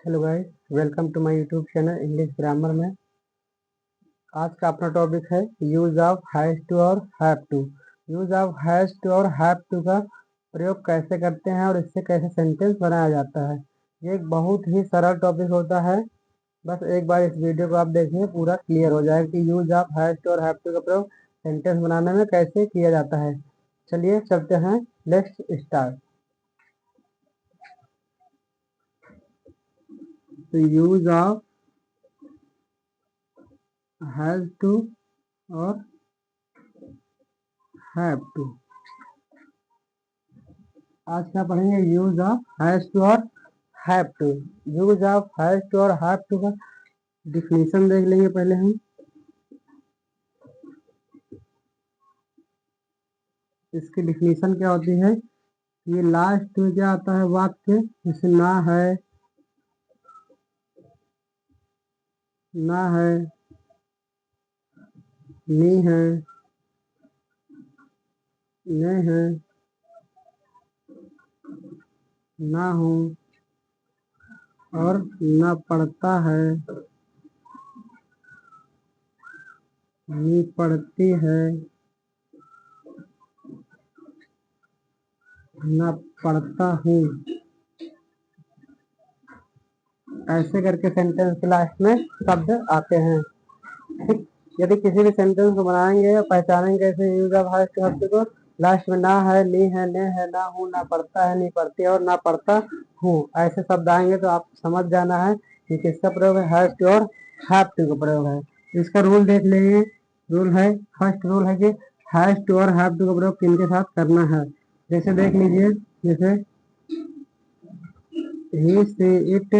Hello guys, welcome to my YouTube channel English grammar में। आज का अपना टॉपिक है यूज ऑफ हैज टू और have to. Use of has to और हैव टू का प्रयोग कैसे करते हैं और इससे कैसे सेंटेंस बनाया जाता है। ये एक बहुत ही सरल टॉपिक होता है। बस एक बार इस वीडियो को आप देखिए, पूरा क्लियर हो जाएगा कि यूज ऑफ हैज टू और हैव टू का प्रयोग सेंटेंस बनाने में कैसे किया जाता है। चलिए चलते हैं, लेट्स स्टार्ट। तो यूज ऑफ हैज टू और हैव टू। आज क्या पढ़ेंगे? यूज ऑफ हैज टू और have to. Use of has to और हैव टू का डिफिनीशन देख लेंगे पहले हम। इसकी डिफिनीशन क्या होती है? ये लास्ट में क्या आता है वाक्य, जैसे ना है, ना है, नहीं है, नहीं है, ना हूँ और ना पढ़ता है, नहीं पढ़ती है, ना पढ़ता हूँ। ऐसे करके सेंटेंस के लास्ट में शब्द आते हैं। ठीक, यदि किसी भी सेंटेंस को बनाएंगे या पहचानेंगे कैसे use of has to have to को, लास्ट में ना है, नी है, ने है, ना हूँ, ना पढ़ता है, नहीं पढ़ती और ना पढ़ता हूँ, ऐसे शब्द आएंगे तो आप समझ जाना है कि किसका प्रयोग है, हैज टू और हैव टू का प्रयोग है। इसका रूल देख लेंगे। रूल है, फर्स्ट रूल है कि हैज टू और हैव टू का प्रयोग किनके साथ करना है। जैसे देख लीजिए, जैसे ही से इट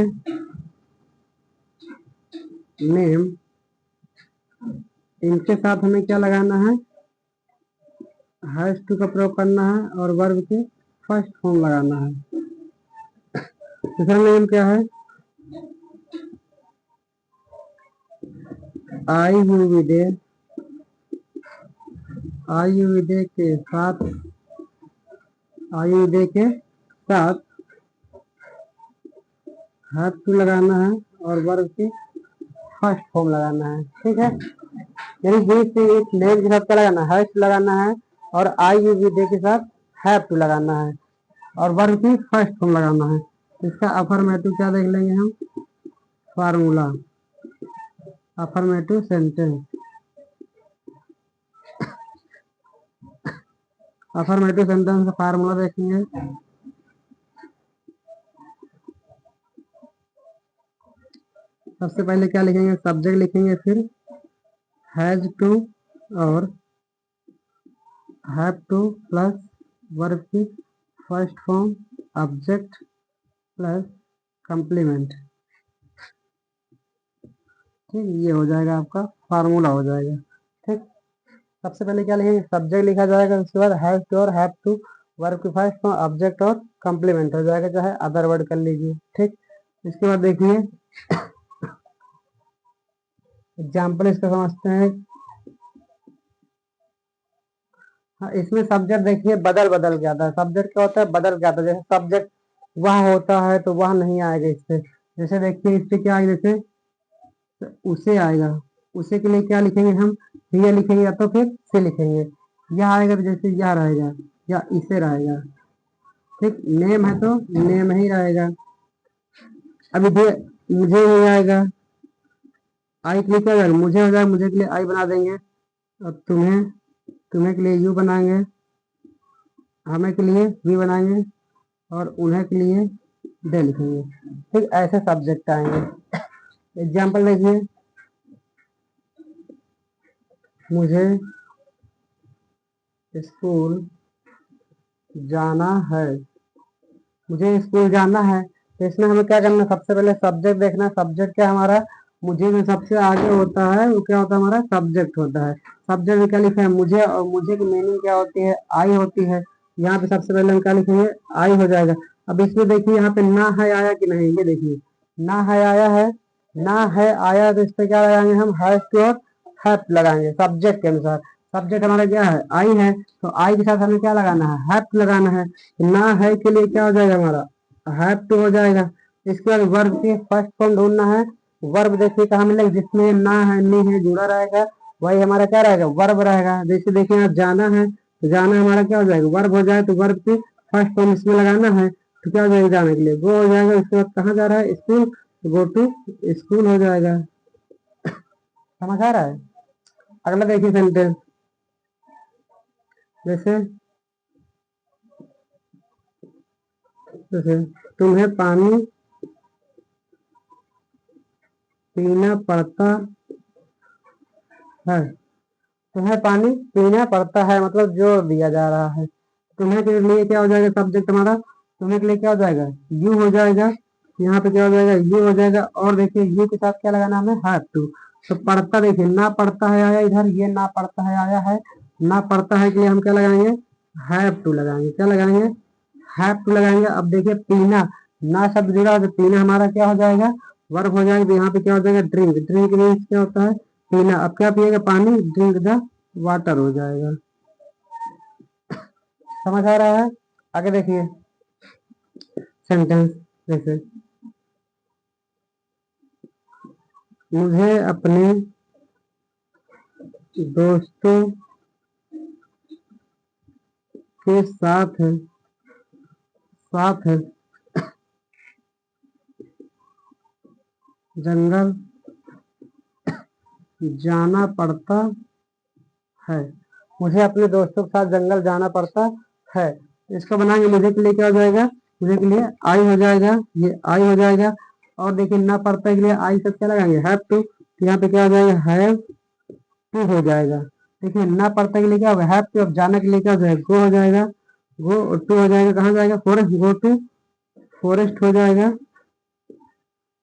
नेम, इनके साथ हमें क्या लगाना है? हैज टू का प्रयोग करना है और वर्ब के फर्स्ट फॉर्म लगाना है। दूसरा नियम क्या है? आई यू विदे, आई यू विदे के साथ, आई यू विदे के साथ हैव टू लगाना है और वर्ब की फर्स्ट फॉर्म लगाना है। ठीक है, यानी ही से इट नेम के साथ क्या लगाना है? हैज टू लगाना है और आई यू विदे के साथ हैव टू लगाना है और वर्ब की फर्स्ट फॉर्म लगाना है। इसका अफर्मेटिव क्या देख लेंगे हम? Formula, affirmative sentence. Affirmative sentence का फार्मूला देखेंगे। सबसे पहले क्या लिखेंगे? सब्जेक्ट लिखेंगे, फिर हैज टू और हैव टू प्लस वर्ब की first form, object plus complement. ठीक, ये हो जाएगा आपका फार्मूला हो जाएगा। ठीक, सबसे पहले क्या लिखेंगे? सब्जेक्ट लिखा जाएगा, उसके बाद हैज टू और हैव टू, वर्ब की फर्स्ट फॉर्म, ऑब्जेक्ट और कंप्लीमेंट हो जाएगा, चाहे अदर वर्ड कर लीजिए। ठीक, इसके बाद देखिए एग्जाम्पल इसका समझते हैं। हाँ, इसमें सब्जेक्ट देखिए बदल बदल के आता है। सब्जेक्ट क्या होता है? बदल के आता है। जैसे सब्जेक्ट वह होता है तो वह नहीं आएगा इस पे। जैसे देखिए इस पे क्या आएगा? जैसे उसे आएगा, उसे के लिए क्या लिखेंगे हम? यह लिखेंगे या तो फिर से लिखेंगे। यह आएगा तो जैसे यह रहेगा या इसे रहेगा। ठीक, नेम है तो नेम ही रहेगा। अभी मुझे हो जाएगा, आई के लिए क्या जाएगा? मुझे हो जाएगा, मुझे के लिए आई बना देंगे और तुम्हें, तुम्हें के लिए यू बनाएंगे, हमें के लिए वी बनाएंगे और उन्हें के लिए दे लिखेंगे। ठीक, ऐसे सब्जेक्ट आएंगे। एग्जाम्पल देखिए, मुझे स्कूल जाना है, मुझे स्कूल जाना है। तो इसमें हमें क्या करना है? सबसे पहले सब्जेक्ट देखना है। सब्जेक्ट क्या हमारा? मुझे में सबसे आगे होता है, वो क्या होता है? हमारा सब्जेक्ट होता है। सब्जेक्ट में क्या लिखा है? मुझे, और मुझे की मीनिंग क्या होती है? आई होती है। यहाँ पे सबसे पहले हम क्या लिखेंगे? आई हो जाएगा। अब इसमें देखिए यहाँ पे ना है आया कि नहीं, ये देखिए ना है आया है, ना है आया, तो इस पे क्या लगाएंगे हम? हैज टू और हैव लगाएंगे सब्जेक्ट के अनुसार। सब्जेक्ट हमारा क्या है? आई है, तो आई के साथ हमें क्या लगाना है? हैव लगाना है। ना है के लिए क्या हो जाएगा? हमारा हैव टू हो जाएगा। इसके बाद वर्ब की फर्स्ट फॉर्म ढूंढना है। वर्ब देखिए कहाँ मिलेगा, जिसमें ना है नी है जुड़ा रहेगा वही हमारा क्या रहेगा, वर्ब रहेगा। जैसे देखिए यहाँ जाना है तो जाना हमारा क्या हो जाएगा, वर्ब हो जाए तो वर्ब की फर्स्ट फॉर्म इसमें लगाना है तो क्या हो जाएगा, जाने के लिए गो हो जाएगा। उसके बाद कहाँ जा रहा है, स्कूल, गो टू स्कूल हो जाएगा। समझ आ रहा है। अगला देखिए सेंटेंस, जैसे जैसे तुम्हें पानी पीना पड़ता है, तुम्हें पानी पीना पड़ता है मतलब जोर दिया जा रहा है। तुम्हें के लिए क्या हो जाएगा, सब्जेक्ट हमारा तुम्हें के लिए क्या हो जाएगा, यू हो जाएगा। यहाँ पे क्या हो जाएगा, यू हो जाएगा। और देखिए यू के साथ क्या लगाना हमें, हैव टू। तो पढ़ता देखिए ना पढ़ता है आया इधर, ये ना पढ़ता है आया है। ना पढ़ता है के लिए हम क्या लगाएंगे, हैव टू लगाएंगे। क्या लगाएंगे, हैव टू लगाएंगे। अब देखिए पीना, ना शब्द जुड़ा तो पीना हमारा क्या हो जाएगा, वर्ब हो जाएगा। तो यहाँ पे क्या हो जाएगा, ड्रिंक। ड्रिंक मीन्स क्या होता है, पीना। अब क्या पिएगा, पानी, ड्रिंक द वाटर हो जाएगा। समझ आ रहा है। आगे देखिए सेंटेंस, जैसे मुझे अपने दोस्तों के साथ जंगल जाना पड़ता है। मुझे अपने दोस्तों के साथ जंगल जाना पड़ता है। इसको बनाएंगे, मुझे के लिए क्या हो जाएगा, मुझे के लिए आई हो जाएगा, ये आई हो जाएगा। और देखिए ना पड़ता है के लिए आई सब क्या लगाएंगे, हैव टू। तो यहाँ पे क्या हो जाएगा, हैव टू हो जाएगा। देखिए ना पड़ता के लिए क्या होगा, हैव टू। अब जाने के लिए क्या हो जाएगा, गो हो जाएगा, गो टू हो जाएगा। कहाँ जाएगा, फॉरेस्ट, गो टू फॉरेस्ट हो जाएगा।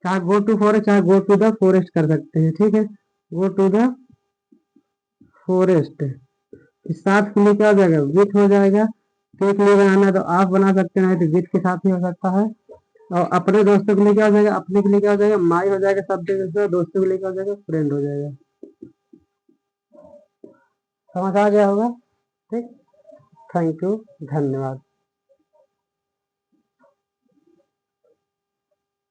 चाहे गो टू फॉरेस्ट, चाहे गो टू द फॉरेस्ट कर सकते हैं, ठीक है। Go to the forest. इस साथ के लिए क्या हो जाएगा, विथ हो जाएगा। के लिए बनाना है तो आप बना सकते हैं, तो विथ के साथ ही हो सकता है। और अपने दोस्तों के लिए क्या हो जाएगा, अपने के लिए क्या हो जाएगा, माई हो जाएगा सब्जेक्ट, दोस्तों के लिए क्या हो जाएगा, फ्रेंड हो जाएगा। समझ आ गया होगा, ठीक। थैंक यू, धन्यवाद।